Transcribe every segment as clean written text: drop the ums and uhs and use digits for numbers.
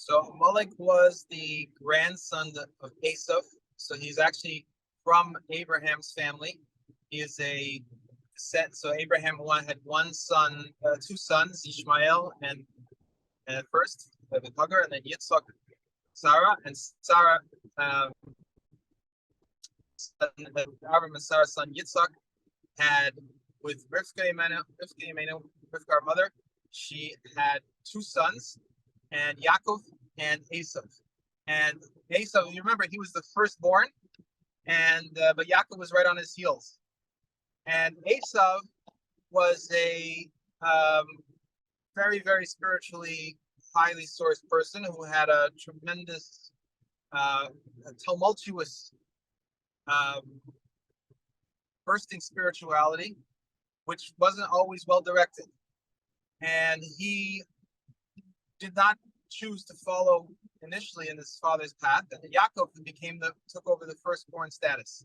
So Amalek was the grandson of Esav. So he's actually from Abraham's family. He is a set. So Abraham had one son, two sons, Ishmael and first with Hagar, and then Yitzhak, Sarah, and Sarah. Abraham and Sarah's son Yitzhak had with Rivka, our mother. She had two sons, and Yaakov and Esav. And Esav, you remember, he was the firstborn, and but Yaakov was right on his heels. And Esav was a very, very spiritually highly sourced person who had a tremendous, tumultuous, bursting spirituality, which wasn't always well directed. And he did not choose to follow initially in his father's path, and Yaakov took over the firstborn status.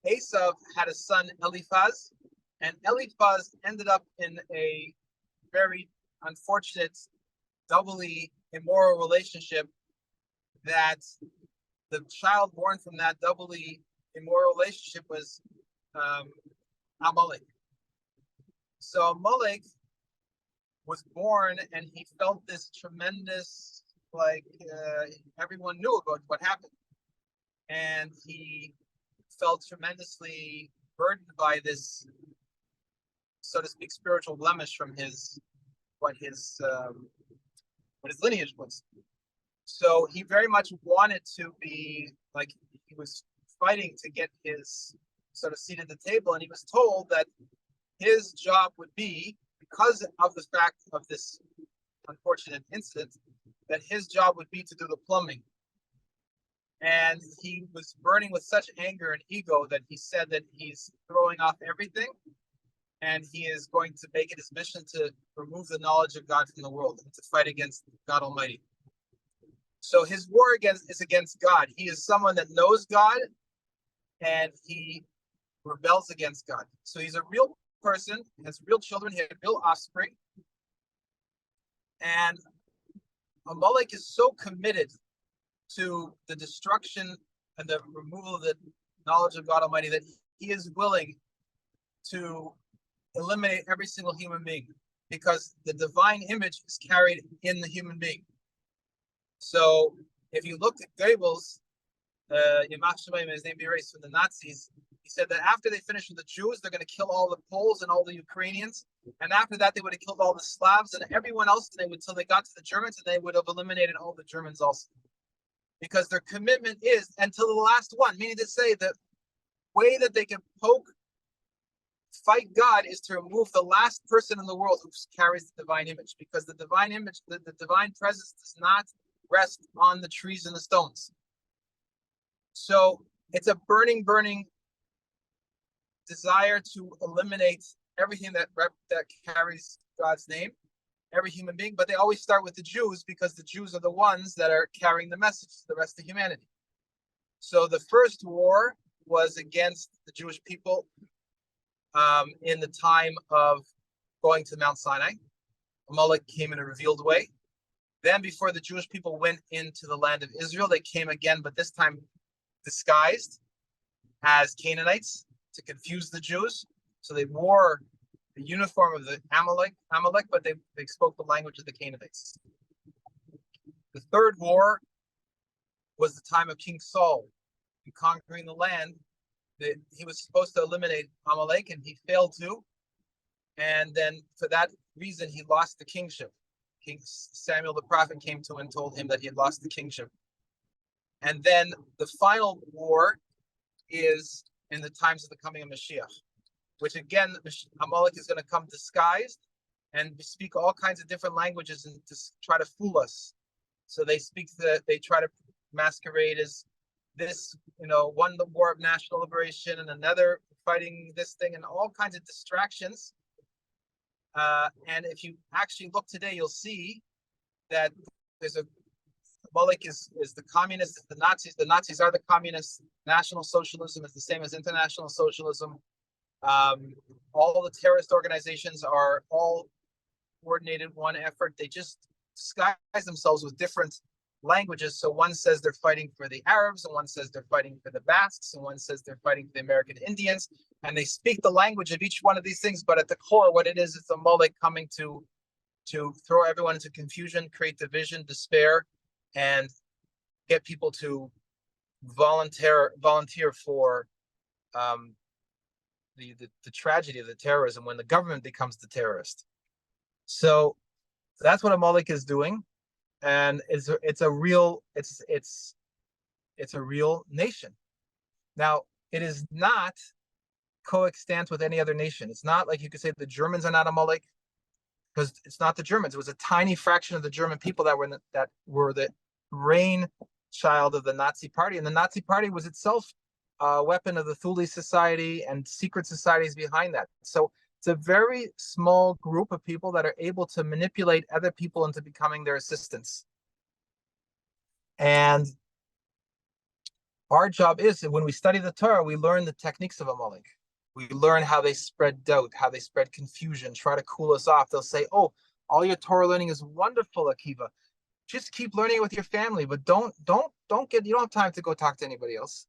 Esav had a son Eliphaz, and Eliphaz ended up in a very unfortunate, doubly immoral relationship that the child born from that doubly immoral relationship was Amalek. So Amalek was born, and he felt this tremendous, everyone knew about what happened, and he felt tremendously burdened by this, so to speak, spiritual blemish from what his lineage was. So he very much wanted to be like, he was fighting to get his sort of seat at the table, and he was told that his job would be, because of the fact of this unfortunate incident, that his job would be to do the plumbing. And he was burning with such anger and ego that he said that he's throwing off everything, and he is going to make it his mission to remove the knowledge of God from the world and to fight against God Almighty. So his war is against God. He is someone that knows God, and he rebels against God. So he's a real person, has real children, he had real offspring. And Amalek is so committed to the destruction and the removal of the knowledge of God Almighty that he is willing to eliminate every single human being, because the divine image is carried in the human being. So if you look at Goebbels, his name be erased, from the Nazis, he said that after they finished with the Jews, they're going to kill all the Poles and all the Ukrainians, and after that they would have killed all the Slavs and everyone else until they got to the Germans, and they would have eliminated all the Germans also, because their commitment is until the last one, meaning to say the way that they can fight God is to remove the last person in the world who carries the divine image, because the divine image, the divine presence does not rest on the trees and the stones. So it's a burning desire to eliminate everything that carries God's name, every human being. But they always start with the Jews, because the Jews are the ones that are carrying the message to the rest of humanity. So the first war was against the Jewish people in the time of going to Mount Sinai. Amalek came in a revealed way. Then before the Jewish people went into the land of Israel, they came again, but this time disguised as Canaanites to confuse the Jews. So they wore the uniform of the Amalek, but they spoke the language of the Canaanites. The third war was the time of King Saul in conquering the land. He was supposed to eliminate Amalek, and he failed to. And then for that reason, he lost the kingship. King Samuel the prophet came to him and told him that he had lost the kingship. And then the final war is in the times of the coming of Mashiach, which again, Amalek is going to come disguised and speak all kinds of different languages and to try to fool us. So they try to masquerade as this, one the war of national liberation and another fighting this thing and all kinds of distractions. And if you actually look today, you'll see that Amalek is the communists, the Nazis. The Nazis are the communists. National socialism is the same as international socialism. All the terrorist organizations are all coordinated one effort. They just disguise themselves with different languages. So one says they're fighting for the Arabs, and one says they're fighting for the Basques, and one says they're fighting for the American Indians, and they speak the language of each one of these things. But at the core, what it is, it's Amalek coming to throw everyone into confusion, create division, despair, and get people to volunteer for the tragedy of the terrorism when the government becomes the terrorist. So that's what Amalek is doing, and it's a real nation. Now, it is not coextant with any other nation. It's not like you could say the Germans are not Amalek, because it's not the Germans. It was a tiny fraction of the German people that were the reign child of the Nazi Party, and the Nazi Party was itself a weapon of the Thule Society and secret societies behind that. So it's a very small group of people that are able to manipulate other people into becoming their assistants. And our job is, when we study the Torah, we learn the techniques of Amalek. We learn how they spread doubt, how they spread confusion, try to cool us off. They'll say, "Oh, all your Torah learning is wonderful, Akiva. Just keep learning it with your family, but you don't have time to go talk to anybody else.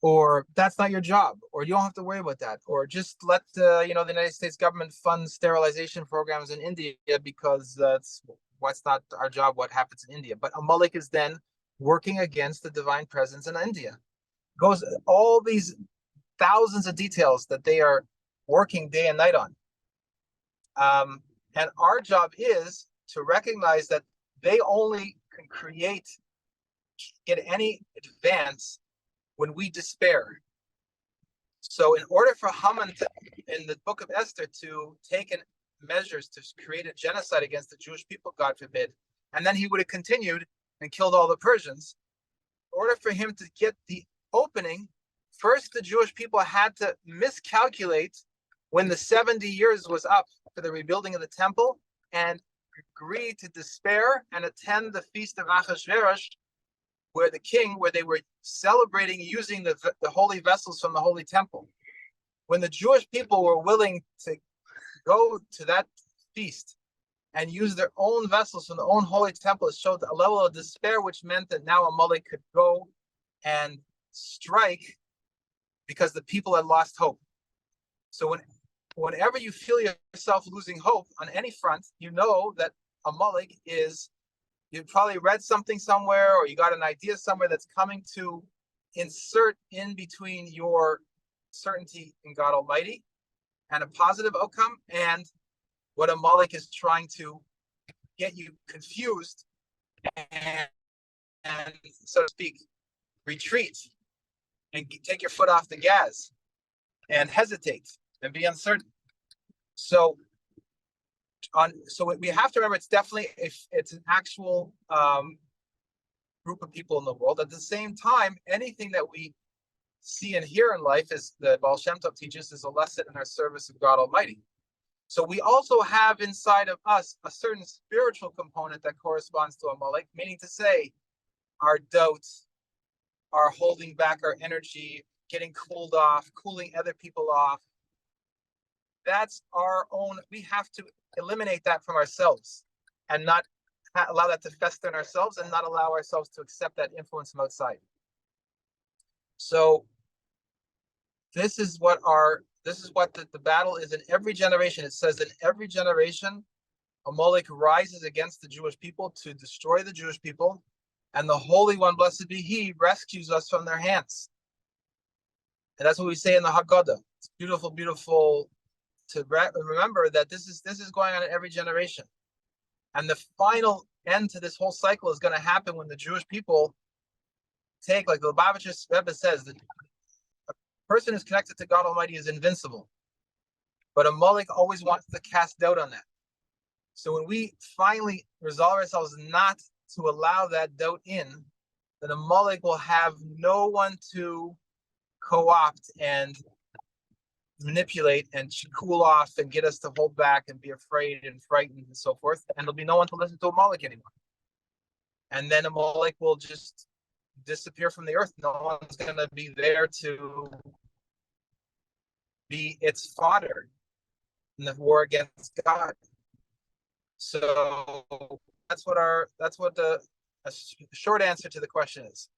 Or that's not your job, or you don't have to worry about that. Or just let the United States government fund sterilization programs in India, because that's what's not our job, what happens in India." But Amalek is then working against the divine presence in India. Goes all these thousands of details that they are working day and night on. And our job is to recognize that they only can get any advance when we despair. So in order for Haman in the book of Esther to take measures to create a genocide against the Jewish people, God forbid, and then he would have continued and killed all the Persians, in order for him to get the opening, first the Jewish people had to miscalculate when the 70 years was up for the rebuilding of the temple, and agree to despair and attend the feast of Achashverosh, where they were celebrating using the holy vessels from the holy temple. When the Jewish people were willing to go to that feast and use their own vessels from the own holy temple, it showed a level of despair, which meant that now Amalek could go and strike, because the people had lost hope. So whenever you feel yourself losing hope on any front, you know that Amalek is, you probably read something somewhere, or you got an idea somewhere that's coming to insert in between your certainty in God Almighty and a positive outcome, and what Amalek is trying to get you confused and so to speak, retreat and take your foot off the gas and hesitate and be uncertain. So we have to remember, it's definitely, if it's an actual group of people in the world. At the same time, anything that we see and hear in life, is the Baal Shem Tov teaches, is a lesson in our service of God Almighty. So we also have inside of us a certain spiritual component that corresponds to Amalek, meaning to say, our doubts, our holding back our energy, getting cooled off, cooling other people off. That's our own. We have to eliminate that from ourselves and not allow that to fester in ourselves, and not allow ourselves to accept that influence from outside. So this is what the battle is in every generation. It says in every generation, Amalek rises against the Jewish people to destroy the Jewish people, and the Holy One, blessed be He, rescues us from their hands. And that's what we say in the Haggadah. It's beautiful, beautiful to remember that this is going on in every generation. And the final end to this whole cycle is going to happen when the Jewish people take, like the Lubavitcher Rebbe says, that a person who's connected to God Almighty is invincible. But Amalek always wants to cast doubt on that. So when we finally resolve ourselves not to allow that doubt in, then Amalek will have no one to co-opt and manipulate and cool off and get us to hold back and be afraid and frightened and so forth. And there'll be no one to listen to Amalek anymore. And then Amalek will just disappear from the earth. No one's going to be there to be its fodder in the war against God. So that's what the short answer to the question is.